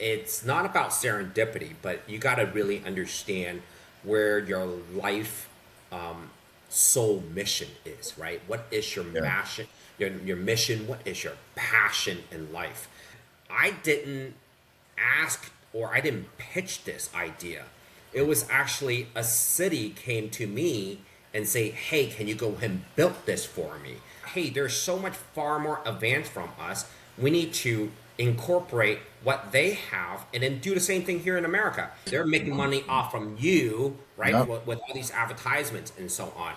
it's not about serendipity, but you got to really understand where your life soul mission is, right? What is your Yeah. mission, your mission? What is your passion in life? I didn't ask or I didn't pitch this idea. It was actually a city came to me and say, "Hey, can you go ahead and build this for me? Hey, there's so much far more advanced from us. We need to incorporate what they have and then do the same thing here in America. They're making money off from you, right? Yep. With all these advertisements and so on.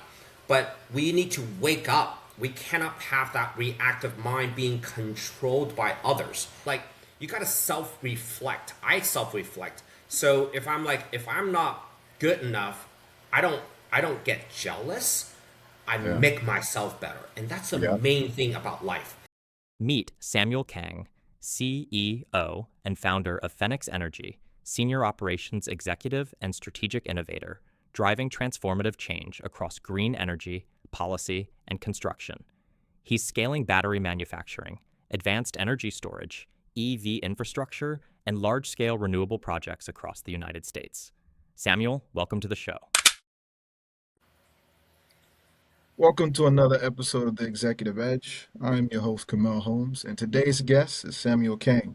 But we need to wake up. We cannot have that reactive mind being controlled by others. Like you got to self-reflect. I self-reflect. So if I'm not good enough, I don't I don't get jealous. I Yeah. make myself better. And that's the Yeah. main thing about life. Meet Samuel Kang, CEO and founder of Phoenix Energy, Senior Operations Executive and Strategic Innovator, driving transformative change across green energy, policy, and construction. He's scaling battery manufacturing, advanced energy storage, EV infrastructure, and large scale renewable projects across the United States. Samuel, welcome to the show. Welcome to another episode of The Executive Edge. I'm your host, Kamel Holmes, and today's guest is Samuel Kang,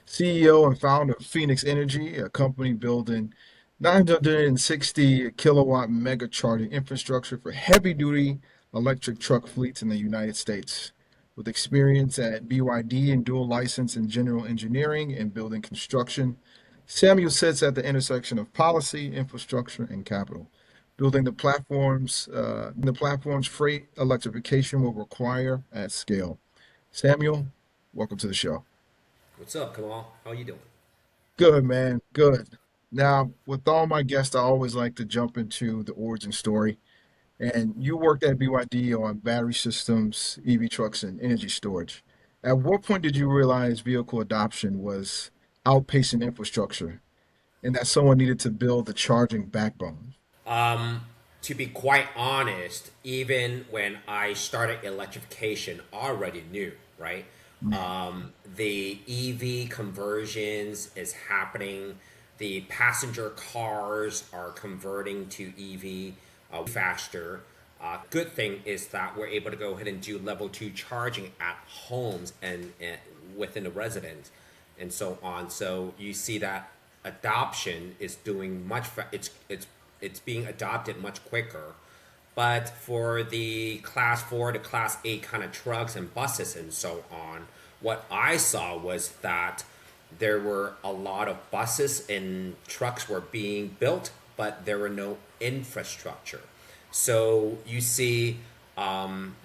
CEO and founder of Phoenix Energy, a company building 960 kilowatt mega charging infrastructure for heavy duty electric truck fleets in the United States. With experience at BYD and dual license in general engineering and building construction, Samuel sits at the intersection of policy, infrastructure, and capital, building the platforms freight electrification will require at scale. Samuel, welcome to the show. What's up, Kamal? How you doing? Good, man. Good. Now, with all my guests, I always like to jump into the origin story. And you worked at BYD on battery systems, EV trucks, and energy storage. At what point did you realize vehicle adoption was outpacing infrastructure and that someone needed to build the charging backbone? To be quite honest, even when I started electrification, I already knew, right? The EV conversions is happening. The passenger cars are converting to EV faster. Good thing is that we're able to go ahead and do level two charging at homes and within the residence and so on. So you see that adoption is doing it's being adopted much quicker. But for the class 4 to class 8 kind of trucks and buses and so on, what I saw was that there were a lot of buses and trucks were being built, but there were no infrastructure. So you see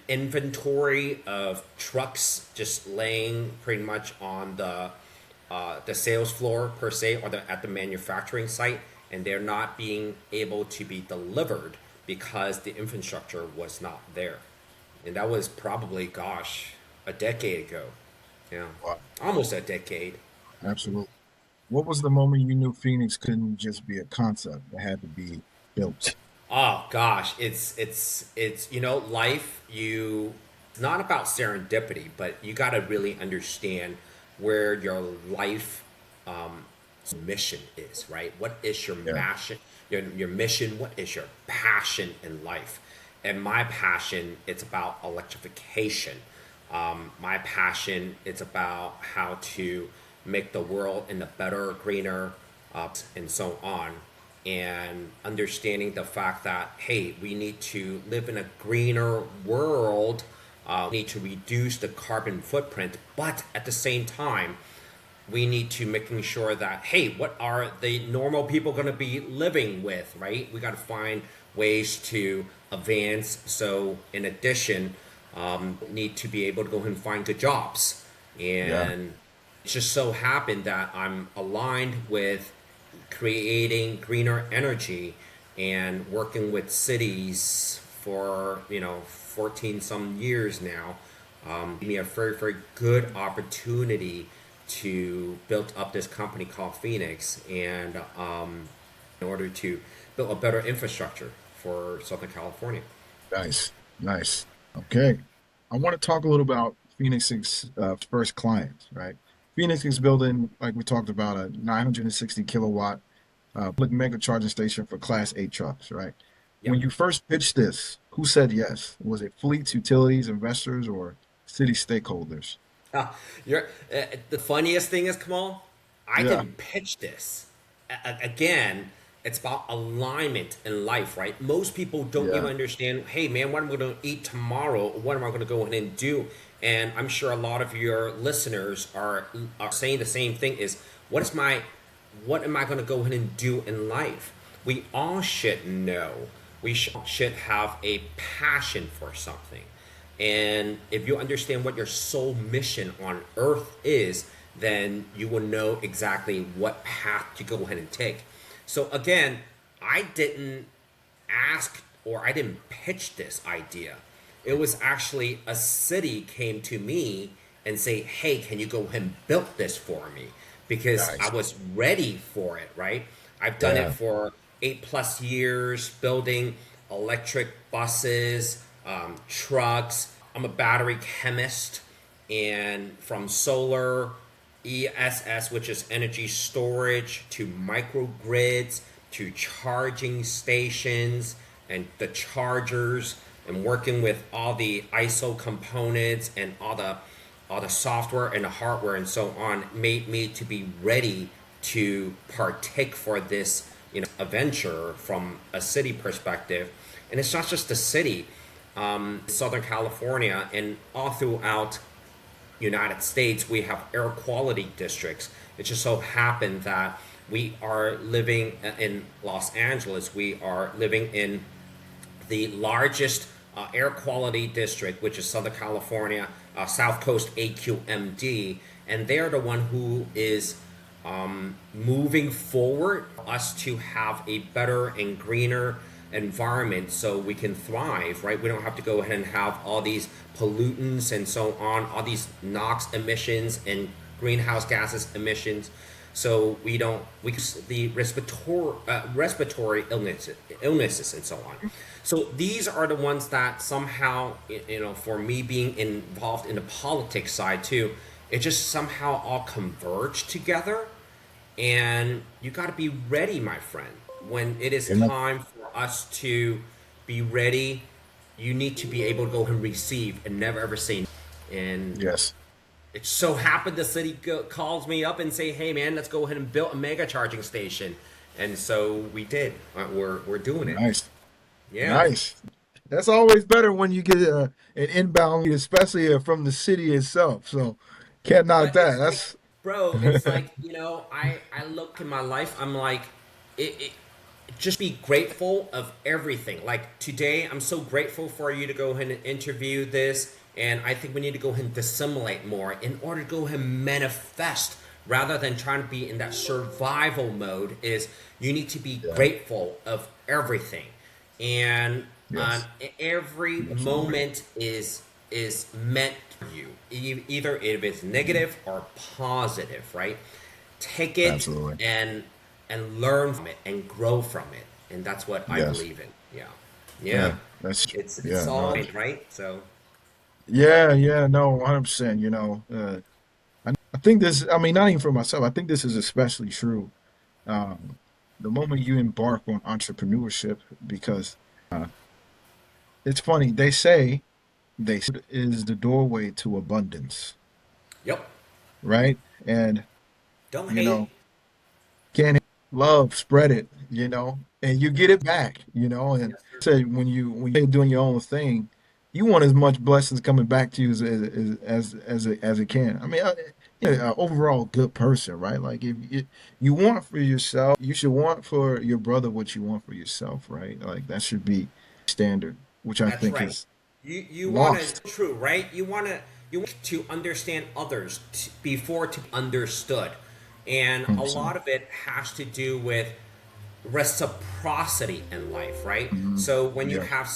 inventory of trucks just laying pretty much on the sales floor per se, or at the manufacturing site, and they're not being able to be delivered because the infrastructure was not there. And that was probably, gosh, a decade ago. Yeah, Wow, almost a decade. absolutely. What was the moment you knew Phoenix couldn't just be a concept, it had to be built? Oh gosh, it's life. It's not about serendipity, but you got to really understand where your life mission is, right? What is your Yeah. passion? Your mission. What is your passion in life? And my passion, it's about electrification. My passion, it's about how to make the world in a better, greener, and so on. And understanding the fact that, hey, we need to live in a greener world, we need to reduce the carbon footprint, but at the same time, we need to making sure that, hey, what are the normal people going to be living with, right? We got to find ways to advance. So in addition, need to be able to go ahead and find good jobs. Yeah. And it just so happened that I'm aligned with creating greener energy and working with cities for 14 some years now. Give me a very very good opportunity to build up this company called Phoenix, and in order to build a better infrastructure for Southern California. Nice. Nice. Okay. I want to talk a little about Phoenix's first client, right? Phoenix is building, like we talked about, a 960 kilowatt public mega charging station for Class 8 trucks, right? When Yep. you first pitched this, who said yes? Was it fleets, utilities, investors, or city stakeholders? Uh, the funniest thing is, Kamal, I Yeah, didn't pitch this. Again, it's about alignment in life, right? Most people don't even yeah, understand, hey, man, what am I going to eat tomorrow? What am I going to go ahead and do? And I'm sure a lot of your listeners are saying the same thing is, what is my, what am I going to go ahead and do in life? We all should know. We should have a passion for something. And if you understand what your sole mission on earth is, then you will know exactly what path to go ahead and take. So again, I didn't ask or I didn't pitch this idea. It was actually a city came to me and say, "Hey, can you go ahead and build this for me?" Because I nice. was ready for it, right? I've done it Yeah, for 8+ years, building electric buses, trucks. I'm a battery chemist, and from solar, ESS, which is energy storage, to microgrids, to charging stations, and the chargers, and working with all the ISO components and all the software and the hardware and so on, made me to be ready to partake for this adventure from a city perspective. And it's not just the city, Southern California and all throughout United States, we have air quality districts. It just so happened that we are living in Los Angeles. We are living in the largest air quality district, which is Southern California, South Coast AQMD, and they're the one who is moving forward us to have a better and greener environment so we can thrive, right? We don't have to go ahead and have all these pollutants and so on, all these NOx emissions and greenhouse gases emissions. So the respiratory illnesses and so on. So these are the ones that somehow, for me being involved in the politics side too, it just somehow all converge together. And you got to be ready, my friend. When it is yeah, time for us to be ready, you need to be able to go and receive and never ever say no. And yes, it so happened the city calls me up and say, "Hey, man, let's go ahead and build a mega charging station." And so we did. We're doing it. nice, Yeah. nice. That's always better when you get an inbound lead, especially from the city itself. So can't knock But that. it's like, That's bro, it's like, I look in my life, I'm like, it just be grateful of everything. Like today, I'm so grateful for you to go ahead and interview this. And I think we need to go ahead and dissimulate more in order to go ahead and manifest rather than trying to be in that survival mode. Is you need to be yeah, grateful of everything. And yes, every absolutely, moment is meant for you, either if it's negative or positive, right? Take it absolutely, and learn from it and grow from it, and that's what I yes, believe in. Yeah, yeah. yeah. That's It's yeah, all no, right, right? So yeah, yeah, no, 100%. I think this. I mean, not even for myself. I think this is especially true. Um, the moment you embark on entrepreneurship, because it's funny. They say is the doorway to abundance, yep. right? And Don't you hate. know, can't love, spread it, and you get it back, and Yes, sir. say when you're doing your own thing, you want as much blessings coming back to you as it can. I mean, overall good person, right? Like if you want for yourself, you should want for your brother what you want for yourself, right? Like that should be standard, which I That's think right. is You want to lost. true, right? You want to understand others before to be understood, and a 100%. lot of it has to do with reciprocity in life, right? Hmm. So when you Yeah. have,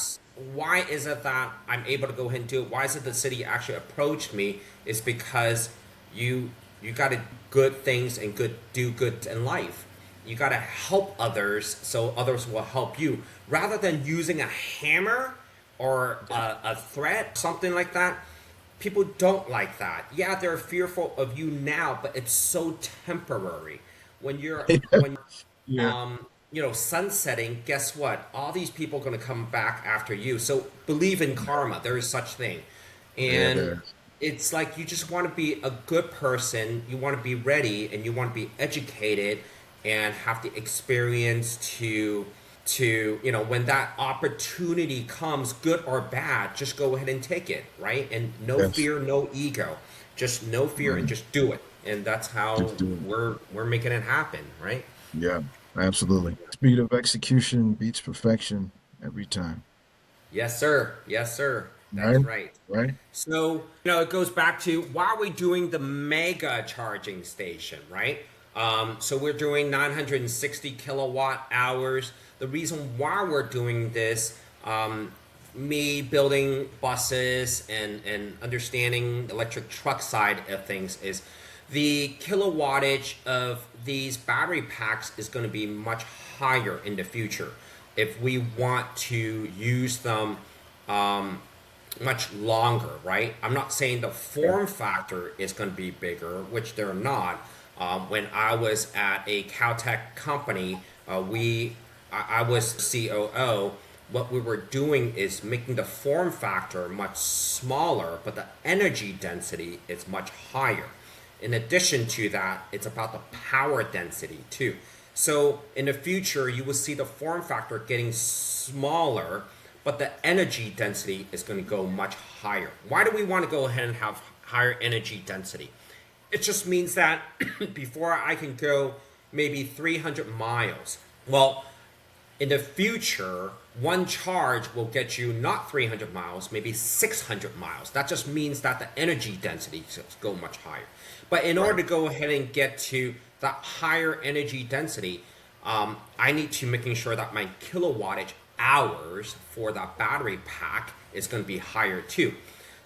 why is it that I'm able to go ahead and do it? Why is it the city actually approached me? Is because you got to good things and do good in life. You got to help others so others will help you, rather than using a hammer or a threat, something like that. people don't like that. Yeah, they're fearful of you now, but it's so temporary. When Yeah, sunsetting, guess what? All these people are going to come back after you. So believe in karma. There is such thing. yeah, And there is. it's like you just want to be a good person. You want to be ready and you want to be educated and have the experience to when that opportunity comes, good or bad, just go ahead and take it, right? And no Yes, fear, no ego. Just no fear and right. just do it. And that's how Just do it. we're making it happen, right? Yeah, absolutely. Speed of execution beats perfection every time. Yes, sir. Yes, sir. That Right? is right. Right? So, it goes back to why are we doing the mega charging station, right? So we're doing 960 kilowatt hours. The reason why we're doing this, me building buses and understanding electric truck side of things is the kilowattage of these battery packs is going to be much higher in the future if we want to use them much longer, right? I'm not saying the Yeah. form factor is going to be bigger, which they're not. When I was at a Caltech company, I was COO. What we were doing is making the form factor much smaller, but the energy density is much higher. In addition to that, it's about the power density too. So in the future, you will see the form factor getting smaller, but the energy density is going to go much higher. Why do we want to go ahead and have higher energy density? It just means that before I can go maybe 300 miles, well, in the future, one charge will get you not 300 miles, maybe 600 miles. That just means that the energy density go much higher. But in Right. order to go ahead and get to that higher energy density, I need to making sure that my kilowattage hours for that battery pack is going to be higher too.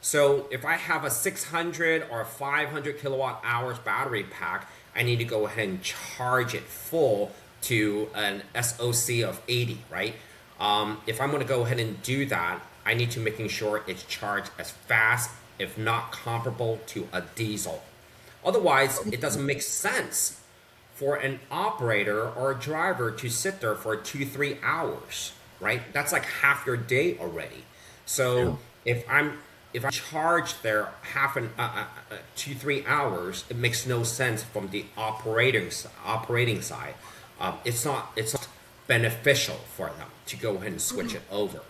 So if I have a 600 or 500 kilowatt hours battery pack, I need to go ahead and charge it full to an SOC of 80, right? If I'm going to go ahead and do that, I need to making sure it's charged as fast, if not comparable to a diesel. Otherwise, it doesn't make sense for an operator or a driver to sit there for 2 3 hours, right? That's like half your day already. Yeah. So if I charge there half an 2 3 hours, it makes no sense from the operating side. It's not beneficial for them to go ahead and switch it over.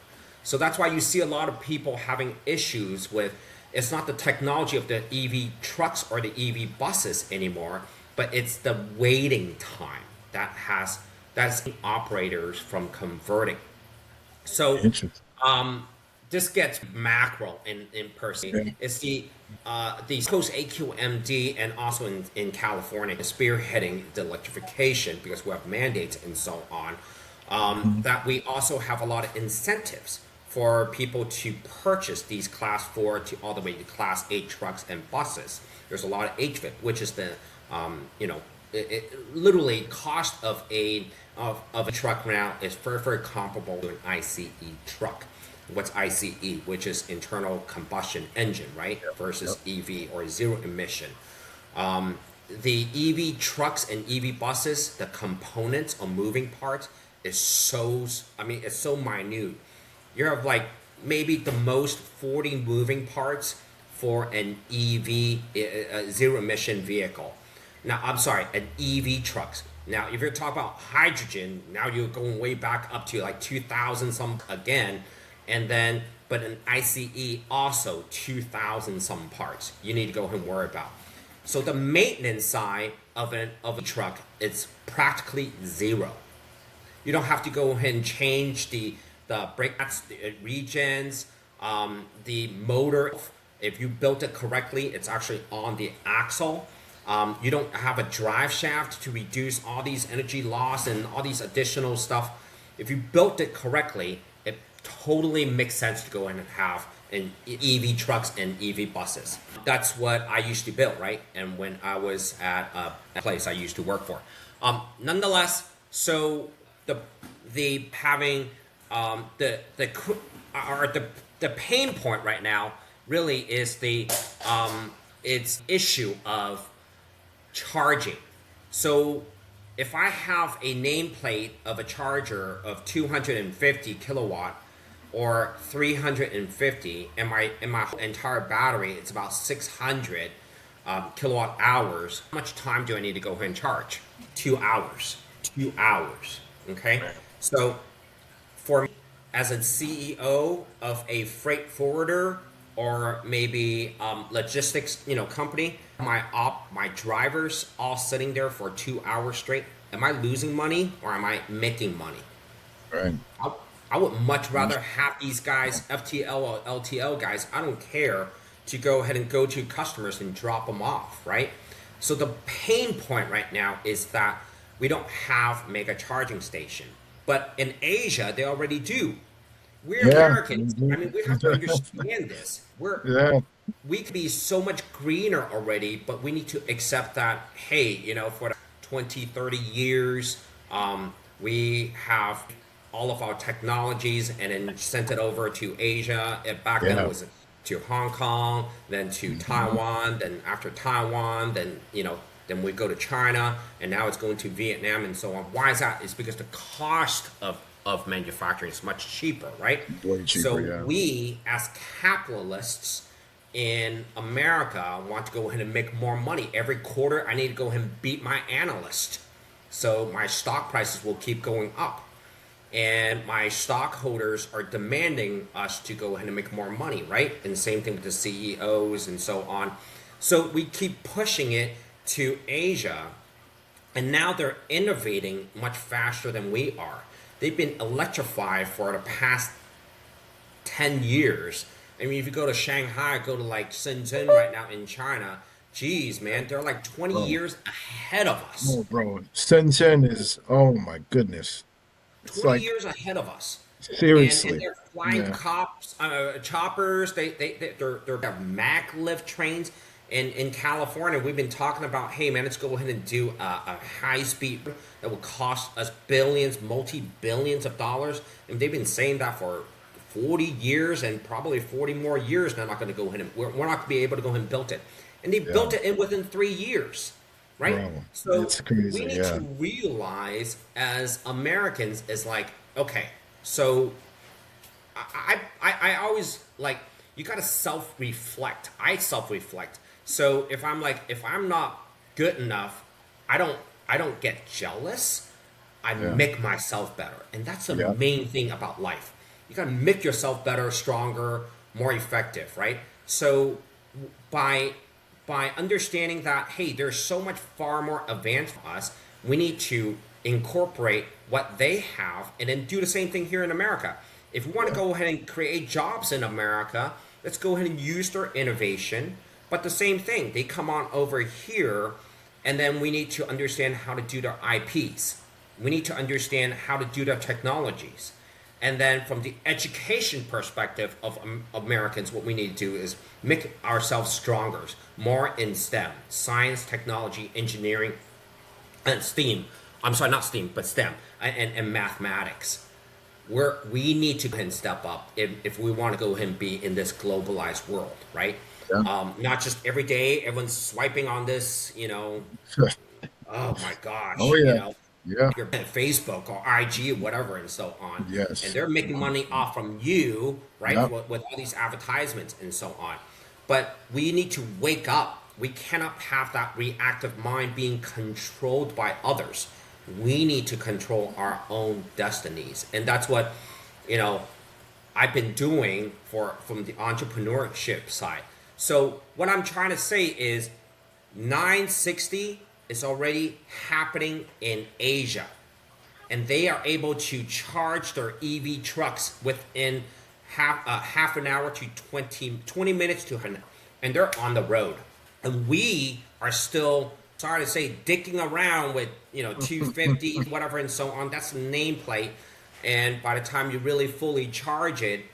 So that's why you see a lot of people having issues with it's not the technology of the EV trucks or the EV buses anymore, but it's the waiting time that's operators from converting. So Interesting. this gets macro in person. Yeah. It's the Coast AQMD and also in California spearheading the electrification because we have mandates and so on. Mhm. That we also have a lot of incentives for people to purchase these class 4 to all the way to class 8 trucks and buses. There's a lot of HVIP, which is the literally cost of a truck now is very very comparable to an ICE truck. What's ICE, which is internal combustion engine, right, Yep. versus Yep. EV or zero emission. Um, the EV trucks and EV buses, the components or moving parts is it's so minute. You have like maybe the most 40 moving parts for an EV, zero emission vehicle. Now, I'm sorry, an EV trucks. Now, if you're talking about hydrogen, now you're going way back up to like 2000 some again, and then but an ICE also 2000 some parts. You need to go ahead and worry about. So the maintenance side of a truck it's practically zero. You don't have to go ahead and change the brake pads, the regens, the motor. If you built it correctly, it's actually on the axle. You don't have a drive shaft to reduce all these energy loss and all these additional stuff. If you built it correctly, it totally makes sense to go in and have in EV trucks and EV buses. That's what I used to build, right? And when I was at a place I used to work for. Nonetheless, so the having the pain point right now really is the it's issue of charging. So if I have a nameplate of a charger of 250 kilowatt or 350, and my entire battery it's about 600 kilowatt hours, how much time do I need to go ahead and charge? 2 hours. 2 hours. Okay. So for me, as a CEO of a freight forwarder or maybe logistics, company, my drivers all sitting there for 2 hours straight. Am I losing money or am I making money? Right. I, I would much rather have these guys, FTL or LTL guys, I don't care, to go ahead and go to customers and drop them off, right? So the pain point right now is that we don't have mega charging station. But in Asia, they already do. We're Yeah. Americans. I mean, we have to understand this. Yeah. We could be so much greener already, but we need to accept that, hey, for the 20, 30 years, we have all of our technologies and then sent it over to Asia. And back then it Yeah. was to Hong Kong, then to Mhm. Taiwan, then after Taiwan, then we go to China, and now it's going to Vietnam and so on. Why is that? It's because the cost of manufacturing is much cheaper, right? Way cheaper, So yeah. we, as capitalists in America, want to go ahead and make more money. Every quarter, I need to go ahead and beat my analyst. So my stock prices will keep going up. And my stockholders are demanding us to go ahead and make more money, right? And the same thing with the CEOs and so on. So we keep pushing it to Asia, and now they're innovating much faster than we are. They've been electrified for the past 10 years. I mean, if you go to Shanghai, go to like Shenzhen right now in China, geez, man, they're like 20 Oh, years ahead of us. oh, bro. Shenzhen is, oh my goodness. It's 20 like, years ahead of us. And seriously. they're flying Yeah. cops, choppers. They're mag lift trains. In California, we've been talking about, hey man, let's go ahead and do a high speed that will cost us billions, multi billions of dollars. And they've been saying that for 40 years and probably 40 more years. They're not going to go ahead and we're not going to be able to go ahead and build it. And they Yeah. built it in within 3 years, right? Bro. So It's we crazy. need to Yeah. realize as Americans is like, okay, so I always like you got to self reflect. I self reflect. So if I'm not good enough, I don't I don't get jealous. I Yeah. make myself better, and that's the Yeah. main thing about life. You got to make yourself better, stronger, more effective, right? So by by understanding that, hey, there's so much far more advanced for us, we need to incorporate what they have and then do the same thing here in America. If we want to Yeah. go ahead and create jobs in America, let's go ahead and use their innovation. But the same thing, they come on over here, and then we need to understand how to do their IPs. We need to understand how to do their technologies. And then from the education perspective of Americans, what we need to do is make ourselves stronger, more in STEM, science, technology, engineering, and STEAM. I'm sorry, not STEAM, but STEM and mathematics. We need to go ahead and step up if we want to go ahead and be in this globalized world, right? Yeah. Not just every day everyone's swiping on this, oh my Oh gosh, yeah. Yeah. your Facebook or IG or whatever and so on, and Yes. they're making money Mhm. off from you, right? Yep. With all these advertisements and so on. But we need to wake up. We cannot have that reactive mind being controlled by others. We need to control our own destinies, and that's what you know I've been doing for from the entrepreneurship side. So what I'm trying to say is 960 is already happening in Asia, and they are able to charge their EV trucks within half an hour to 20 minutes to an, and they're on the road. And we are still, sorry to say, dicking around with 250s, whatever, and so on. That's the nameplate, and by the time you really fully charge it,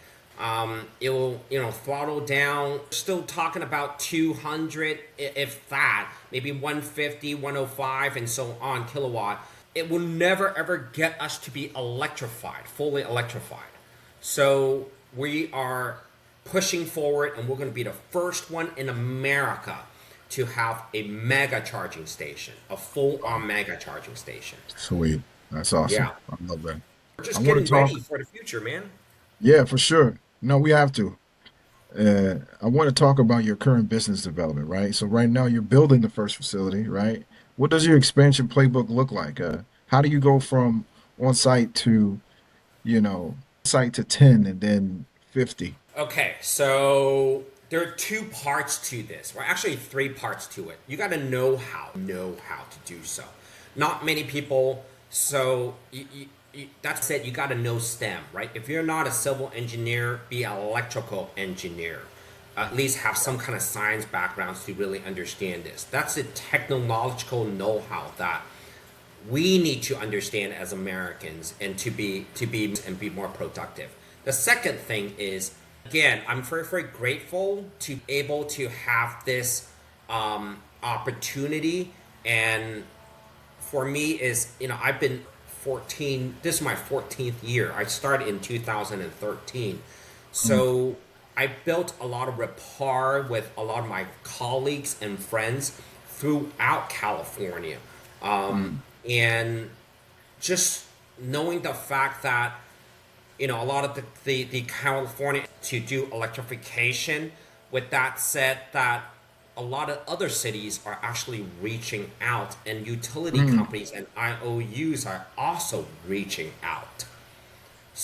it will throttle down. Still talking about 200, if that, maybe 150, 105, and so on kilowatt. It will never ever get us to be electrified, fully electrified. So we are pushing forward, and we're going to be the first one in America to have a mega charging station, a full-on mega charging station. Sweet. That's awesome. Yeah, I love that. we're I just want getting to talk. ready for the future, man. Yeah, for sure. No, we have to. I want to talk about your current business development, right? So right now you're building the first facility, right? What does your expansion playbook look like? How do you go from on site to, site to 10 and then 50? Okay, so there are two parts to this, right? Actually, three parts to it. You got to know how to do so. Not many people. So that's it. You got to know STEM, right? If you're not a civil engineer, be an electrical engineer. At least have some kind of science backgrounds to really understand this. That's the technological know-how that we need to understand as Americans and to be more productive. The second thing is, again, I'm very very grateful to be able to have this opportunity. And for me is, I've been 14. This is my 14th year. I started in 2013, Mm, so I built a lot of rapport with a lot of my colleagues and friends throughout California. mm, And just knowing the fact that a lot of the California to do electrification. With that said, that a lot of other cities are actually reaching out, and utility mm, companies and IOUs are also reaching out.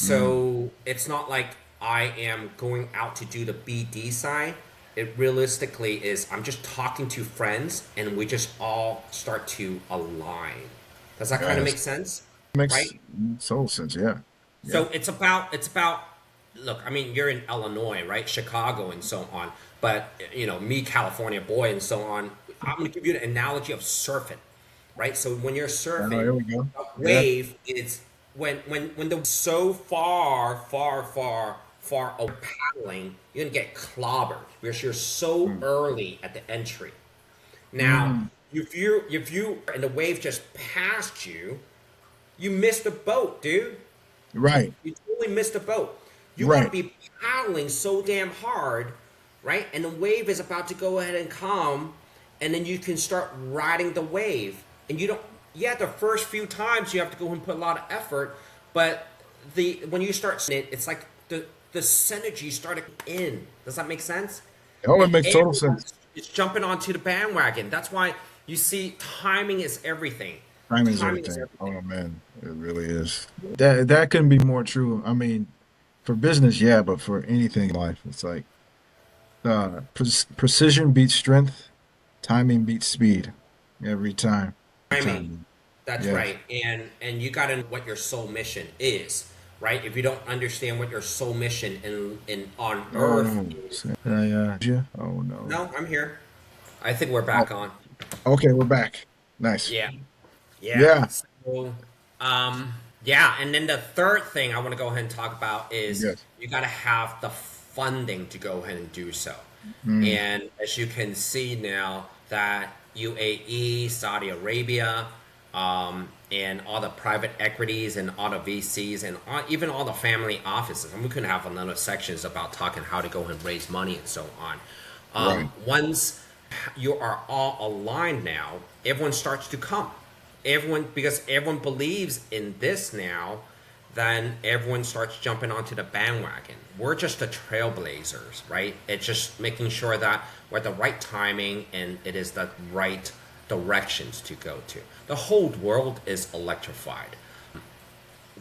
mm. So it's not like I am going out to do the BD side. It realistically is I'm just talking to friends, and we just all start to align. Does that kind of Yes. make sense? Makes Right? total sense. Yeah. Yeah. So it's about look, I mean you're in Illinois, right? Chicago and so on. But me, California boy and so on, I'm gonna give you an analogy of surfing. Right? So when you're Oh, surfing, here we go. a Yeah. wave is when the so far, far, far, far over paddling, you're gonna get clobbered because you're so Mm, early at the entry. Now, mm. if you and the wave just passed you, you missed the boat, dude. Right. You totally missed the boat. You want to Right. be paddling so damn hard, right? And the wave is about to go ahead and come, and then you can start riding the wave. And you don't. Yeah, the first few times you have to go and put a lot of effort, but the when you start seeing it, it's like the synergy started in. Does that make sense? Oh, it And makes total everyone sense. is jumping onto the bandwagon. That's why you see timing is everything. Timing is Timing is everything. everything. Oh man, it really is. That couldn't be more true. I mean, for business, yeah, but for anything in life, it's like precision beats strength, timing beats speed every time. Every Timing. time. That's Yes. right. And you got to know what your soul mission is, right? If you don't understand what your soul mission in on earth Oh, is. yeah. Oh no. No, I'm here. I think we're Oh, back on. okay, we're back. Nice. Yeah. Yeah. Yeah. So, um, yeah, and then the third thing I want to go ahead and talk about is Yes. you got to have the funding to go ahead and do so. Mm, And as you can see now, that UAE, Saudi Arabia, and all the private equities and all the VCs and even all the family offices, and we could have another sections about talking how to go and raise money and so on. right. Once you are all aligned now, everyone starts to come. Everyone, because everyone believes in this now, then everyone starts jumping onto the bandwagon. We're just the trailblazers, right? It's just making sure that we're at the right timing and it is the right directions to go to. The whole world is electrified.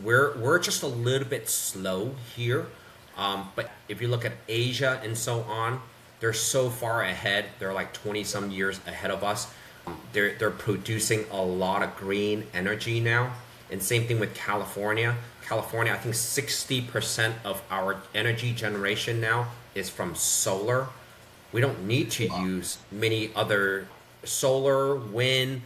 We're just a little bit slow here, but if you look at Asia and so on, they're so far ahead. They're like 20 some years ahead of us. They're producing a lot of green energy now, and same thing with California. California, I think 60% of our energy generation now is from solar. We don't need to Wow. use many other solar, wind,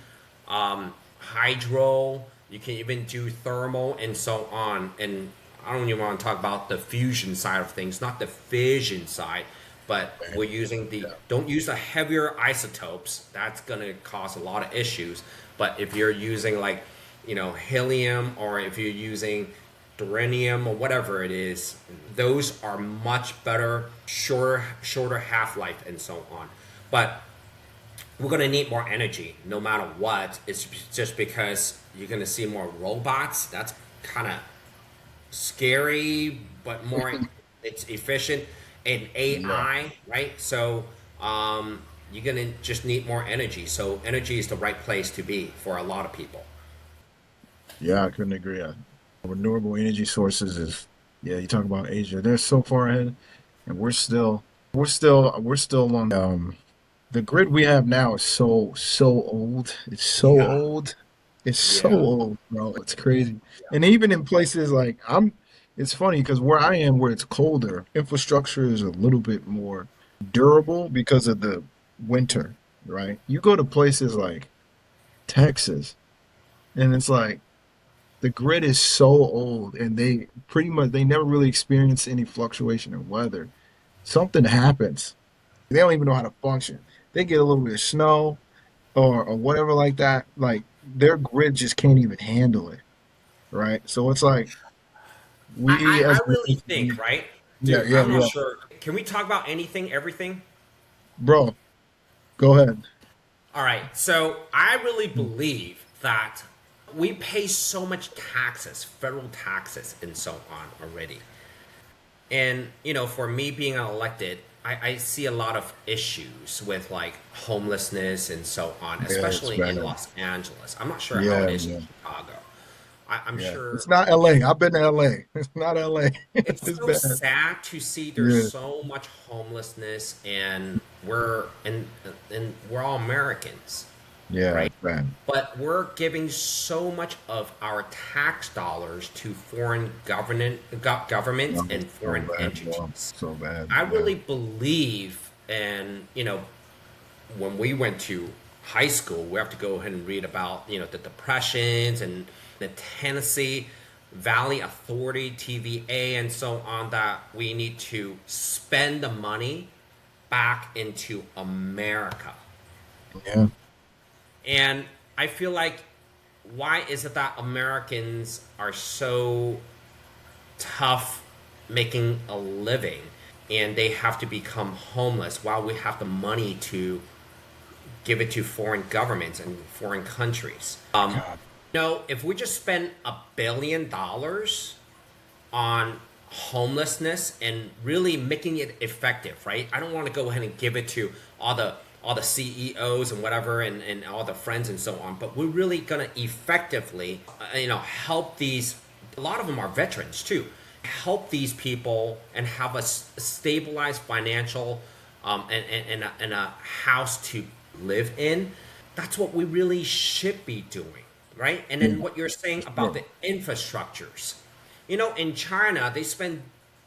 hydro. You can even do thermal and so on. And I don't even want to talk about the fusion side of things, not the fission side, but we're using the Yeah. don't use the heavier isotopes. That's going to cause a lot of issues. But if you're using like helium, or if you're using thorium or whatever it is, those are much better, shorter half life and so on. But we're going to need more energy no matter what. It's just because you're going to see more robots. That's kind of scary, but more it's efficient. And Yeah. AI, right? So you're going to just need more energy. So energy is the right place to be for a lot of people. Yeah, I couldn't agree. Renewable energy sources is, yeah, you talk about Asia, they're so far ahead, and we're still on the grid we have now is so old. It's so Yeah, old. It's so yeah, old, bro. It's crazy. yeah. And even in places like it's funny because where I am, where it's colder, infrastructure is a little bit more durable because of the winter, right? You go to places like Texas, and it's like the grid is so old, and they never really experience any fluctuation in weather. Something happens. They don't even know how to function. They get a little bit of snow or whatever like that. Like their grid just can't even handle it, right? So it's like we I as really think, we, right? yeah, Dude, yeah, I'm not yeah. sure. Can we talk about anything, everything? Bro, go ahead. All right. So I really believe that we pay so much taxes, federal taxes, and so on already. And, for me being elected, I see a lot of issues with like homelessness and so on, Yeah, it's especially in bad. Los Angeles. I'm not sure how it Yeah, is in yeah, Chicago. I'm yeah. sure. It's not LA. I've been to LA. It's not LA. It's It's so bad. sad to see there's Yeah, so much homelessness, and we're all Americans, yeah, right? it's bad. But we're giving so much of our tax dollars to foreign governments No, and it's so foreign bad, bro. entities. So bad. I Yeah. really believe, and when we went to high school, we have to go ahead and read about the depressions and the Tennessee Valley Authority TVA and so on, that we need to spend the money back into America. Yeah. And I feel like, why is it that Americans are so tough making a living and they have to become homeless while we have the money to give it to foreign governments and foreign countries? God. No, if we just spend $1 billion on homelessness and really making it effective, right? I don't want to go ahead and give it to all the CEOs and whatever, and all the friends and so on, but we're really gonna effectively, help these. A lot of them are veterans too. Help these people and have a stabilized financial, and a house to live in. That's what we really should be doing, right? And Yeah, then what you're saying about sure. the infrastructures. In China, they spend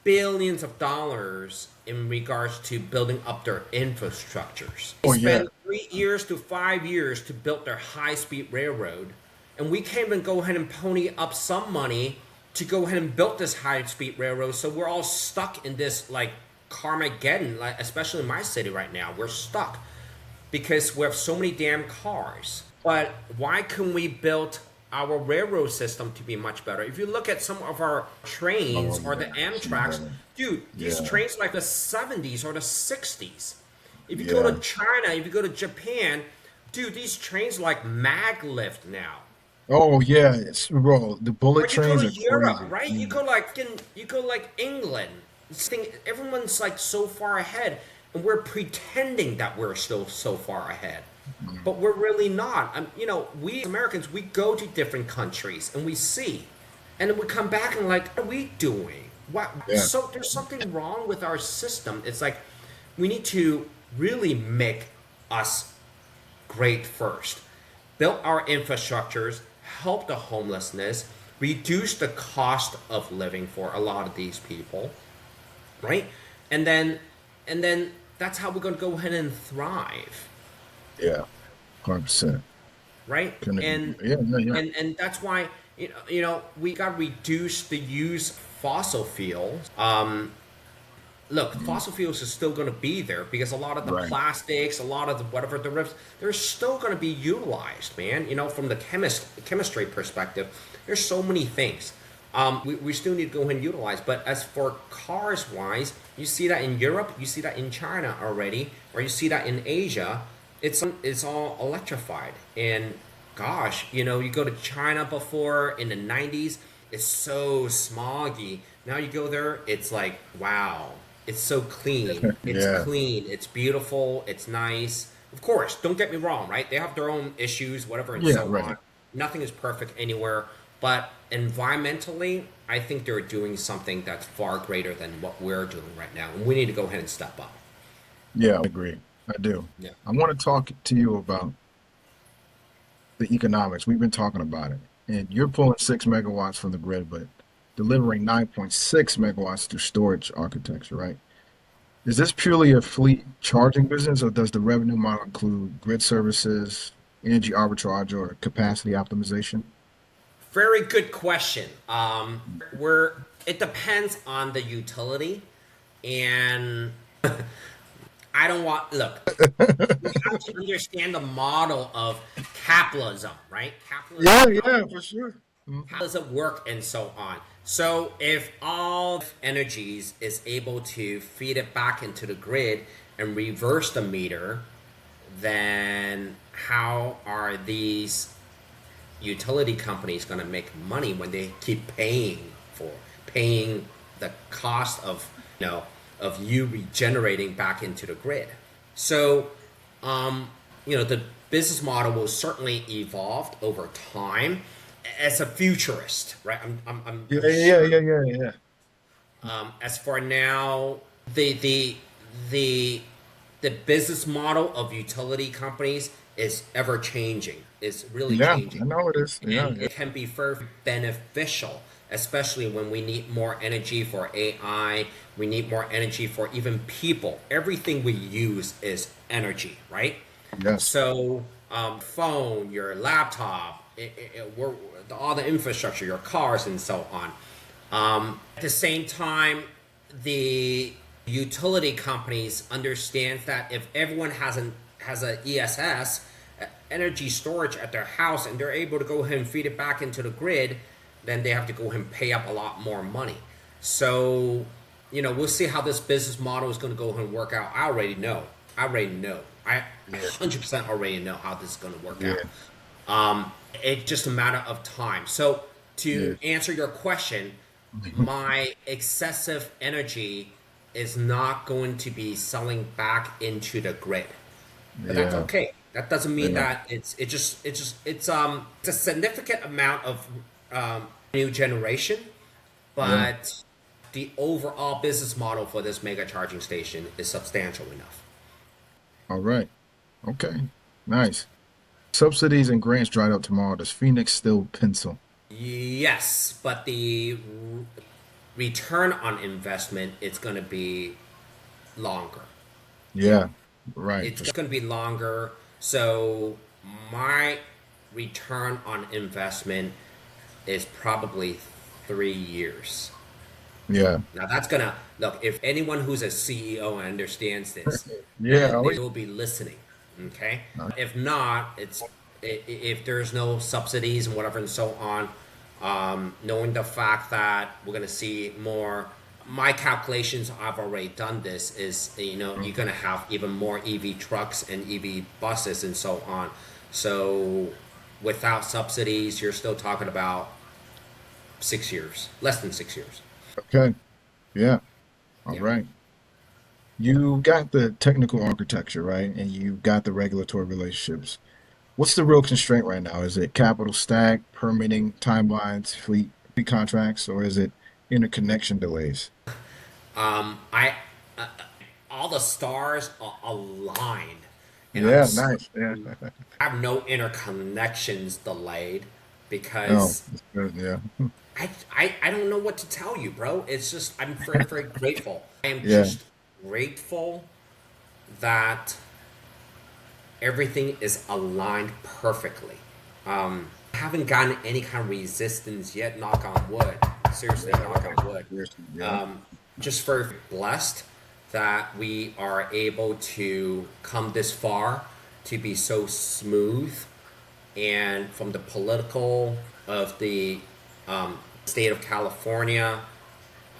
billions of dollars in regards to building up their infrastructures. They Oh yeah. spend 3 years to 5 years to build their high-speed railroad, and we can't even go ahead and pony up some money to go ahead and build this high-speed railroad. So we're all stuck in this like Carmageddon, like especially in my city right now. We're stuck because we have so many damn cars. But why couldn't we build our railroad system to be much better? If you look at some of our Oh trains or the yeah. So Amtrak's, bad. dude, these Yeah. trains like the 70s or the 60s. If you go to Yeah. China, if you go to Japan, dude, these trains like mag-lift now. Oh yeah. Bro, the bullet Or you go trains to are Europe, crazy. right? Mm. You go like England. Everyone's like so far ahead, and we're pretending that we're still so far ahead, but we're really not. We Americans, we go to different countries and we see, and then we come back and like, what are we doing? What? Yeah. So there's something wrong with our system. It's like we need to really make us great first. Build our infrastructures, help the homelessness, reduce the cost of living for a lot of these people, right? And then that's how we're going to go ahead and thrive, Yeah. 100%. right? Couldn't agree And more. Yeah, yeah, yeah. and that's why we got to reduce the use of fossil fuels. Look, Mhm. fossil fuels is still going to be there because a lot of the Right. plastics, a lot of the whatever derivatives, they're still going to be utilized, man. From the chemistry perspective, there's so many things. we still need to go ahead and utilize. But as for cars wise, you see that in Europe, you see that in China already, or you see that in Asia. It's all electrified. And gosh, you go to China before in the 90s, it's so smoggy. Now you go there, it's like wow, it's so clean. It's Yeah. clean. It's beautiful. It's nice. Of course, don't get me wrong, right? They have their own issues, whatever, and Yeah, so right. on. Nothing is perfect anywhere, but environmentally, I think they're doing something that's far greater than what we're doing right now, and we need to go ahead and step up. Yeah, I agree. I do. Yeah. I want to talk to you about the economics. We've been talking about it. And you're pulling 6 megawatts from the grid, but delivering 9.6 megawatts through storage architecture, right? Is this purely a fleet charging business, or does the revenue model include grid services, energy arbitrage, or capacity optimization? Very good question. We're it depends on the utility, and I don't want look. We have to understand the model of capitalism, right? Yeah, Capitalism, yeah, for sure. how Mhm. does it work, and so on. So if all energies is able to feed it back into the grid and reverse the meter, then how are these utility companies going to make money when they keep paying the cost of you regenerating back into the grid? So um, the business model will certainly evolve over time. As a futurist, right? Yeah, I'm yeah, sure. yeah, yeah, yeah. As for now, the the the the business model of utility companies is ever changing. Is really Yeah, changing, I know it is. Yeah, and yeah, it can be very beneficial, especially when we need more energy for AI. We need more energy for even people. Everything we use is energy, right? yes. So, phone, your laptop, all the infrastructure, your cars, and so on. At the same time, the utility companies understand that if everyone has a ESS, energy storage at their house, and they're able to go ahead and feed it back into the grid, then they have to go ahead and pay up a lot more money. So, we'll see how this business model is going to go ahead and work out. I already know. I already know. I Yeah, 100% already know how this is going to work out. yeah, It's just a matter of time. So, yeah, to answer your question, my excessive energy is not going to be selling back into the grid, but that's yeah, okay. That doesn't mean yeah, that it's a significant amount of new generation, yeah. but the overall business model for this mega charging station is substantial enough. All right. Okay. Nice. Subsidies and grants dried up tomorrow. Does Phoenix still pencil? Yes, but the return on investment is going to be longer. Yeah, right. It's For sure. going to be longer. So my return on investment is probably 3 years. Yeah. Now that's gonna look. If anyone who's a CEO understands this, Yeah. they will be listening. Okay. If not, if there's no subsidies and whatever and so on, knowing the fact that we're gonna see more. My calculations, I've already done this. Is you're gonna have even more EV trucks and EV buses and so on. So without subsidies, you're still talking about 6 years, less than 6 years. Okay. Yeah. All Yeah. right. You got the technical architecture, right? And you got the regulatory relationships. What's the real constraint right now? Is it capital stack, permitting, timelines, fleet contracts, or is it interconnection delays? I all the stars are aligned, and Yeah, nice. Yeah. I have no interconnections delayed Oh, because that's good. Yeah. I don't know what to tell you, bro. It's just I'm very very grateful. I am Yeah. just grateful that everything is aligned perfectly. I haven't gotten any kind of resistance yet. Knock on wood. Seriously, Yeah, knock right. on wood. Seriously. Yeah. Um, just very blessed that we are able to come this far, to be so smooth, and from the political of the state of California,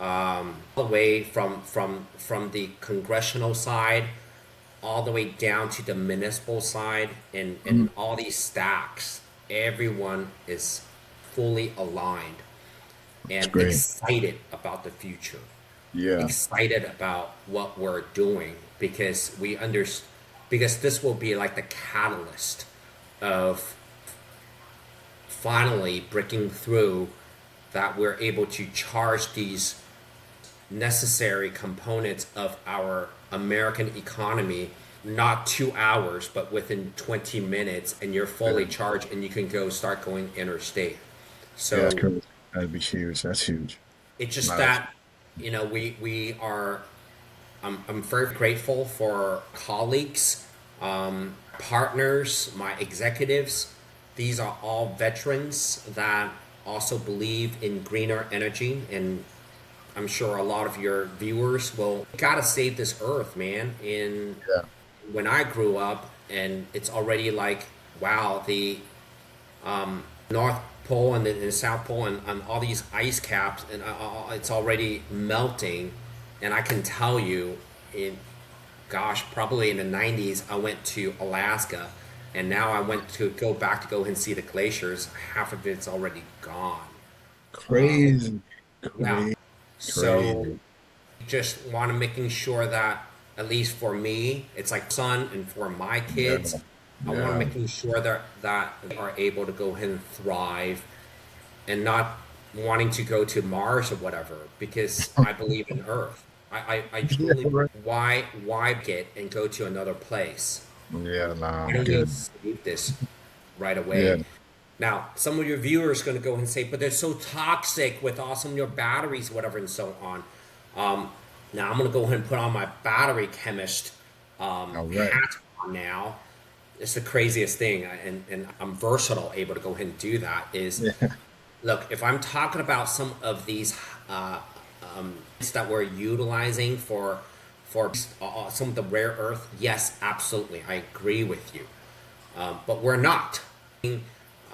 all the way from the congressional side, all the way down to the municipal side, and Mm, all these stacks. Everyone is fully aligned it's and great. excited about the future, Yeah. excited about what we're doing because because this will be like the catalyst of finally breaking through that we're able to charge these necessary components of our American economy, not 2 hours, but within 20 minutes, and you're fully Yeah. charged and you can go start going interstate. Yeah, that's So crazy. That'd be huge. That's huge. it's just No, that's that, we are, I'm very grateful for colleagues, partners, my executives. These are all veterans that also believe in greener energy, and I'm sure a lot of your viewers will gotta save this earth, man. In yeah. when I grew up, and it's already like, wow, the North Pole and the South Pole and all these ice caps, and it's already melting. And I can tell you, in gosh, probably in the 90s, I went to Alaska, and now I went to go back to go and see the glaciers. Half of it's already gone. Crazy. Yeah. Crazy. So Crazy. just want to making sure that at least for me, it's like son, and for my Yeah. kids, I want to Yeah. making sure that they are able to go ahead and thrive and not wanting to go to Mars or whatever because I believe in Earth. I Yeah, truly right. why get and go to another place? Yeah, nah, Why I'm don't we good. save this right Yeah. away? Now, some of your viewers are going to go and say, but they're so toxic with all some of your batteries, whatever, and so on. Um, Now, I'm going to go ahead and put on my battery chemist All right. hat on now. It's the craziest thing, and I'm versatile, able to go ahead and do that. Is Yeah. look, if I'm talking about some of these that we're utilizing for some of the rare earth, yes, absolutely, I agree with you. But we're not.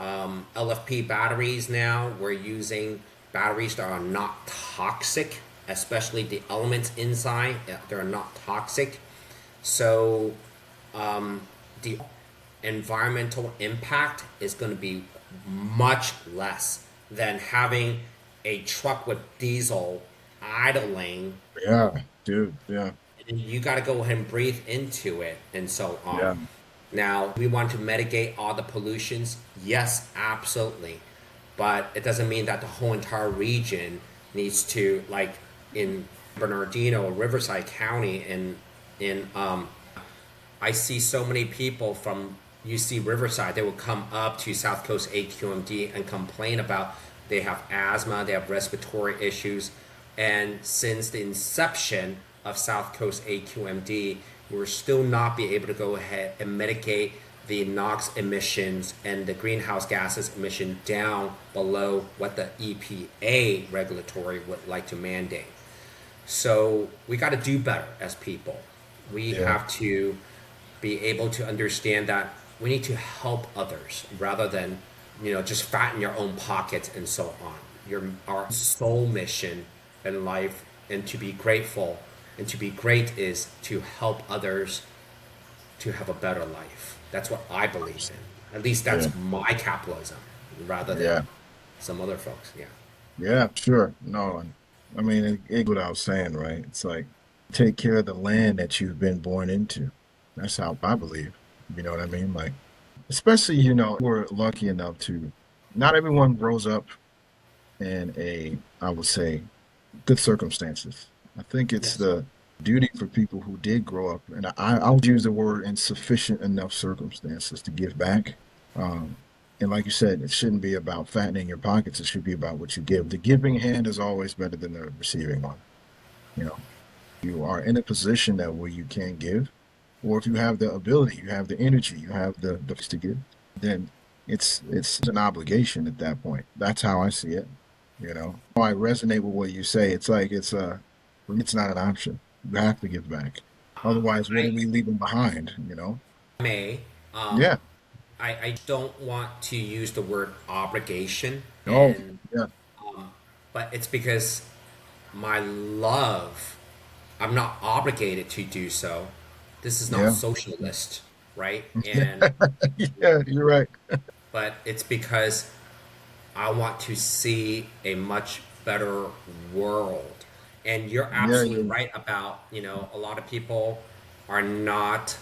LFP batteries now. We're using batteries that are not toxic, especially the elements inside. They're not toxic. So the environmental impact is going to be much less than having a truck with diesel idling, Yeah, dude. Yeah. and you got to go ahead and breathe into it and so on. Yeah. Now, we want to mitigate all the pollutions. Yes, absolutely. But it doesn't mean that the whole entire region needs to, like in Bernardino or Riverside County, in I see so many people from UC Riverside. They will come up to South Coast AQMD and complain about they have asthma, they have respiratory issues, and since the inception of South Coast AQMD, we're still not be able to go ahead and mitigate the NOx emissions and the greenhouse gases emission down below what the EPA regulatory would like to mandate. So we got to do better as people. We Yeah. have to be able to understand that we need to help others rather than, just fatten your own pockets and so on. Our sole mission in life, and to be grateful and to be great, is to help others to have a better life. That's what I believe in. At least Yeah. that's my capitalism rather than Yeah. some other folks. Yeah. Yeah, sure. No, I mean, it what I was saying, right? It's like take care of the land that you've been born into. That's how I believe. You know what I mean? Like, especially, we're lucky enough to, not everyone grows up in I would say, good circumstances. I think it's Yes. the duty for people who did grow up, and I'll use the word insufficient enough circumstances to give back. Um, and like you said, it shouldn't be about fattening your pockets. It should be about what you give. The giving hand is always better than the receiving one. You know, you are in a position that where you can give, or if you have the ability, you have the energy, you have the to give, then it's an obligation at that point. That's how I see it. I resonate with what you say. It's like for me, it's not an option. You have to give back. Otherwise, what are I we leaving behind? may. Yeah. I don't want to use the word obligation, Oh, and yeah. but it's because my love, I'm not obligated to do so. This is not Yeah. socialist, right? And Yeah, you're right. but it's because I want to see a much better world. And you're Yeah, absolutely yeah, right about, a lot of people are not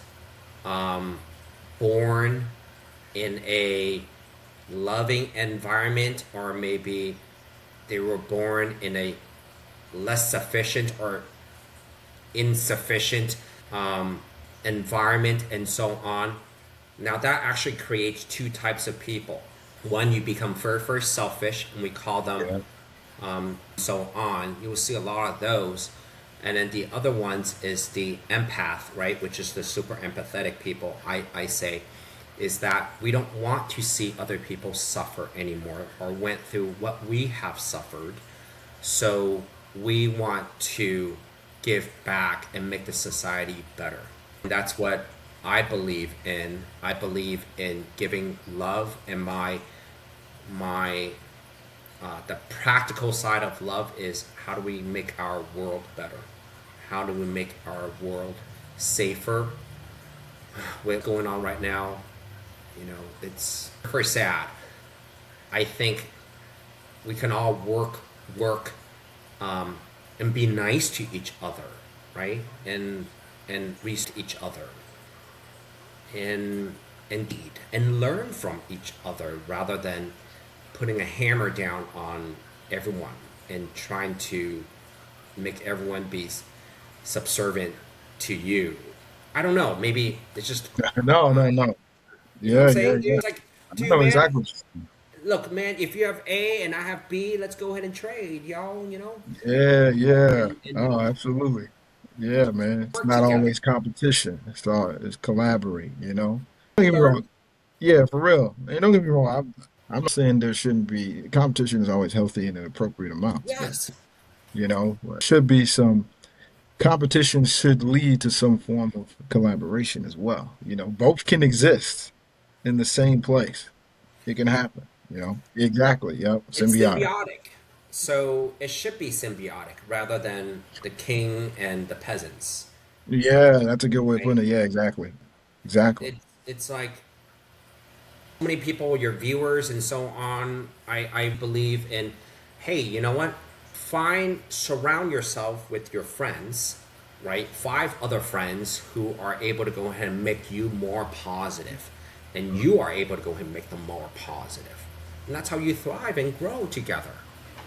um, born in a loving environment, or maybe they were born in a less sufficient or insufficient um, environment, and so on. Now, that actually creates two types of people. One, you become very, very selfish, and we call them yeah. so on. You will see a lot of those. And then the other ones is the empath, right? Which is the super empathetic people, I say, is that we don't want to see other people suffer anymore or went through what we have suffered. So we want to give back and make the society better. And that's what I believe in. I believe in giving love, and my the practical side of love is how do we make our world better? How do we make our world safer? What's going on right now, it's very sad. I think we can all work, um, and be nice to each other, right? And reach each other, and indeed, and learn from each other rather than putting a hammer down on everyone and trying to make everyone be subservient to you. I don't know. Maybe it's just No, my, no, no. you know what I'm Yeah, yeah, saying? yeah. It's like, I dude, know man, exactly what look, man, if you have A and I have B, let's go ahead and trade, y'all, Yeah, yeah. and Oh, absolutely. Yeah, man. It's work not together. always competition. It's collaborate. Don't get me Learn. wrong. Yeah, for real. And don't get me wrong. I'm not saying there shouldn't be competition is always healthy in an appropriate amounts, but Yes. should be some competition should lead to some form of collaboration as well. Both can exist in the same place. It can happen. Exactly. Yep. It's Symbiotic. symbiotic. So it should be symbiotic rather than the king and the peasants, Yeah, that's a good way of right? putting it. Yeah, exactly. Exactly. It's like so many people, your viewers and so on. I believe in, hey, you know what? Surround yourself with your friends, right? Five other friends who are able to go ahead and make you more positive, and you are able to go ahead and make them more positive. And that's how you thrive and grow together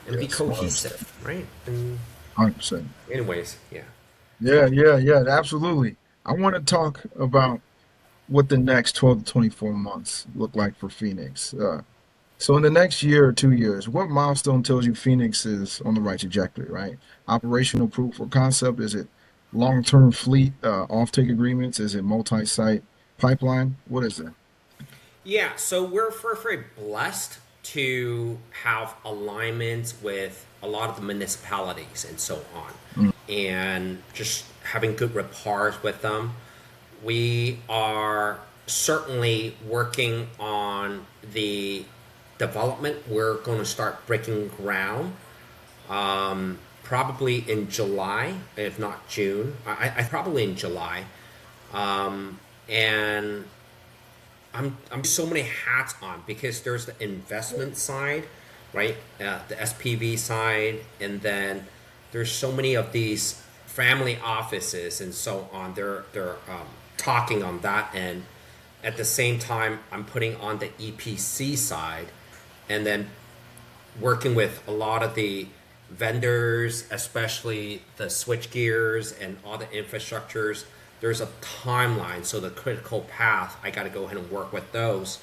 and be Yes, 100%. cohesive, right? And 100%. anyways, yeah. Yeah, yeah, yeah, absolutely. I want to talk about what the next 12 to 24 months look like for Phoenix. So in the next year or 2 years, what milestone tells you Phoenix is on the right trajectory, right? Operational proof or concept? Is it long-term fleet offtake agreements? Is it multi-site pipeline? What is it? Yeah, so we're very blessed to have alignments with a lot of the municipalities and so on, Mm, and just having good rapport with them. We are certainly working on the development. We're going to start breaking ground probably in July, if not June. I probably in July, and I'm so many hats on because there's the investment side, right? The SPV side, and then there's so many of these family offices and so on. They're talking on that end. At the same time, I'm putting on the EPC side, and then working with a lot of the vendors, especially the switch gears and all the infrastructures. There's a timeline, so the critical path, I got to go ahead and work with those.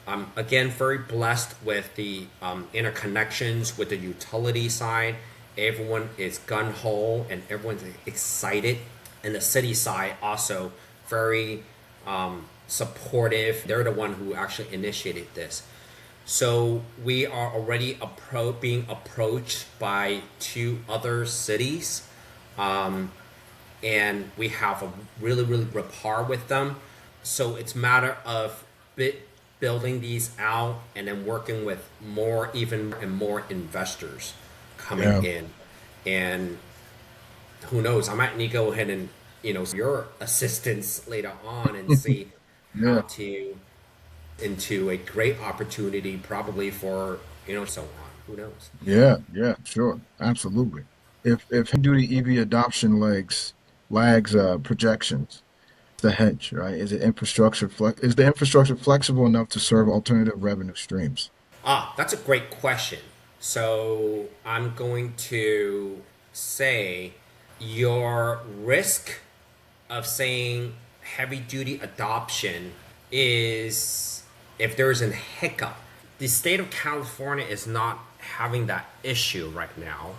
I'm again very blessed with the interconnections with the utility side. Everyone is gun ho and everyone's excited. And the city side also very supportive. They're the one who actually initiated this. So we are already being approached by two other cities, and we have a really, really rapport with them. So it's a matter of building these out and then working with more, even and more investors. coming Yeah. in, and who knows? I might need to go ahead and your assistance later on and see how Yeah. to into a great opportunity, probably for so on. Who knows? Yeah. Yeah. Sure. Absolutely. If heavy duty EV adoption lags projections, the hedge, right? Is the infrastructure flexible enough to serve alternative revenue streams? Ah, that's a great question. So I'm going to say your risk of saying heavy duty adoption is if there's a hiccup. The state of California is not having that issue right now.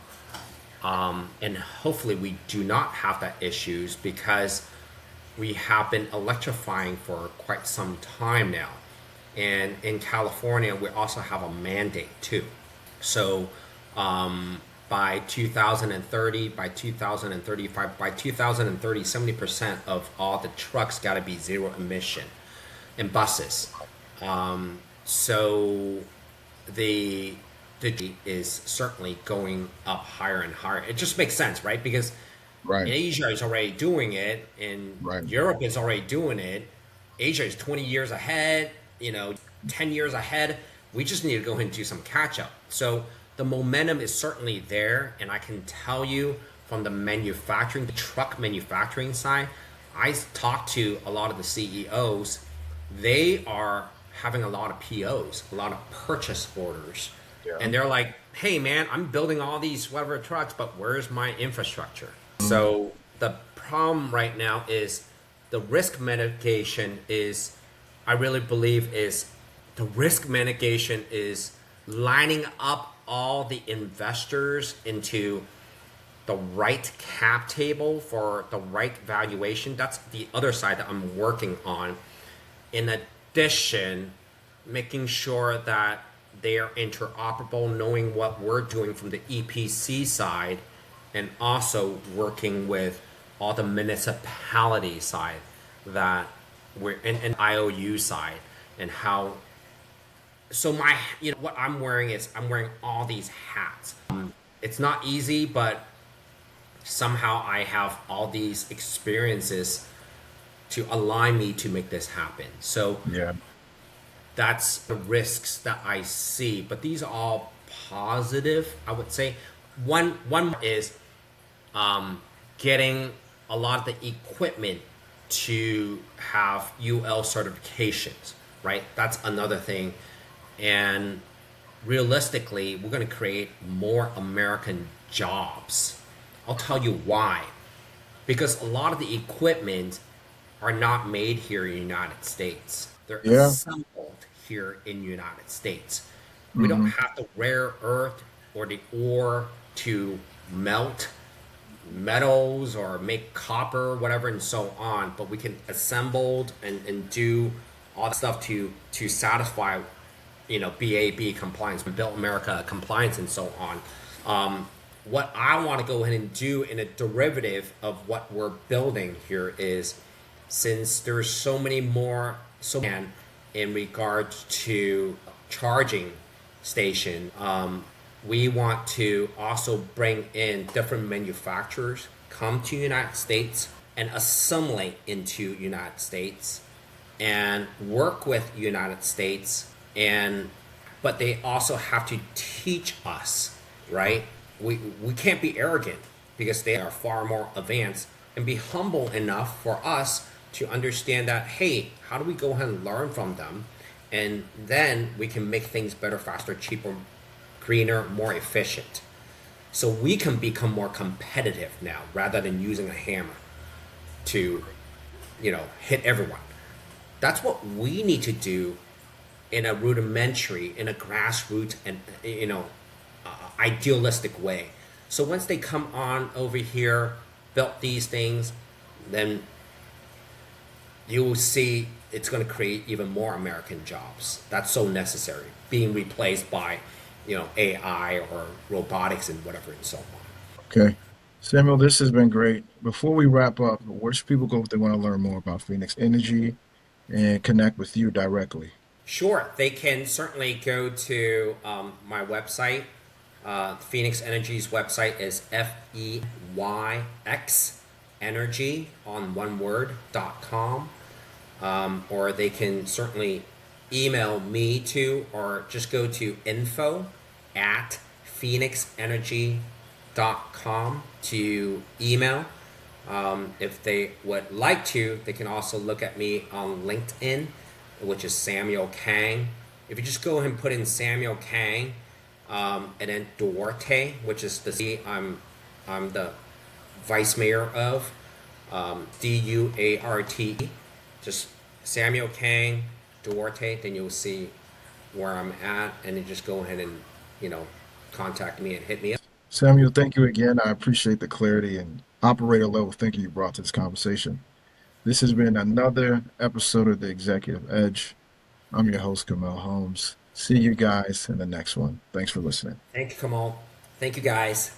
And hopefully we do not have that issues because we have been electrifying for quite some time now. And in California, we also have a mandate too. So by 2030, by 2035, by 2030, 70% of all the trucks got to be zero emission and buses. So the the is certainly going up higher and higher. It just makes sense, right? Because Right. Asia is already doing it, and Right. Europe is already doing it. Asia is 20 years ahead, 10 years ahead. We just need to go ahead and do some catch up. So the momentum is certainly there, and I can tell you from the truck manufacturing side, I talked to a lot of the CEOs. They are having a lot of POs, a lot of purchase orders, Yeah. and they're like, "Hey, man, I'm building all these whatever trucks, but where's my infrastructure?" Mm. So the problem right now is the risk mitigation is, I really believe, is the risk mitigation is lining up all the investors into the right cap table for the right valuation. That's the other side that I'm working on. In addition, making sure that they are interoperable, knowing what we're doing from the EPC side, and also working with all the municipality side that we're and IOU side and how. So what I'm wearing is I'm wearing all these hats. It's not easy, but somehow I have all these experiences to align me to make this happen. So Yeah. that's the risks that I see. But these are all positive, I would say. One is getting a lot of the equipment to have UL certifications, right? That's another thing. And realistically, we're going to create more American jobs. I'll tell you why. Because a lot of the equipment are not made here in the United States. They're Yeah. assembled here in the United States. We don't Hmm. have the rare earth or the ore to melt metals or make copper, whatever, and so on. But we can assemble and do all the stuff to satisfy, BAB compliance, Built America compliance, and so on. What I want to go ahead and do in a derivative of what we're building here is, since there's so many more in regards to charging station, we want to also bring in different manufacturers come to United States and assimilate into United States and work with United States, and but they also have to teach us, right? We can't be arrogant because they are far more advanced, and be humble enough for us to understand that, hey, how do we go ahead and learn from them, and then we can make things better, faster, cheaper, greener, more efficient, so we can become more competitive now rather than using a hammer to hit everyone. That's what we need to do in a rudimentary, in a grassroots, and idealistic way. So once they come on over here, built these things, then you will see it's going to create even more American jobs. That's so necessary, being replaced by, AI or robotics and whatever and so on. Okay. Samuel, this has been great. Before we wrap up, where should people go if they want to learn more about Phoenix Energy and connect with you directly? Sure, they can certainly go to my website, Phoenix Energy's website is FEYX Energy on one word.com. Or they can certainly email me to, or just go to info at phoenixenergy.com to email. If they would like to, they can also look at me on LinkedIn, which is Samuel Kang. If you just go ahead and put in Samuel Kang, and then Duarte, which is the city I'm the vice mayor of, Duarte. Just Samuel Kang, Duarte, then you'll see where I'm at, and then just go ahead and you know contact me and hit me up. Samuel, thank you again. I appreciate the clarity and operator level thinking you brought to this conversation. This has been another episode of The Executive Edge. I'm your host, Kamel Holmes. See you guys in the next one. Thanks for listening. Thank you, Kamal. Thank you, guys.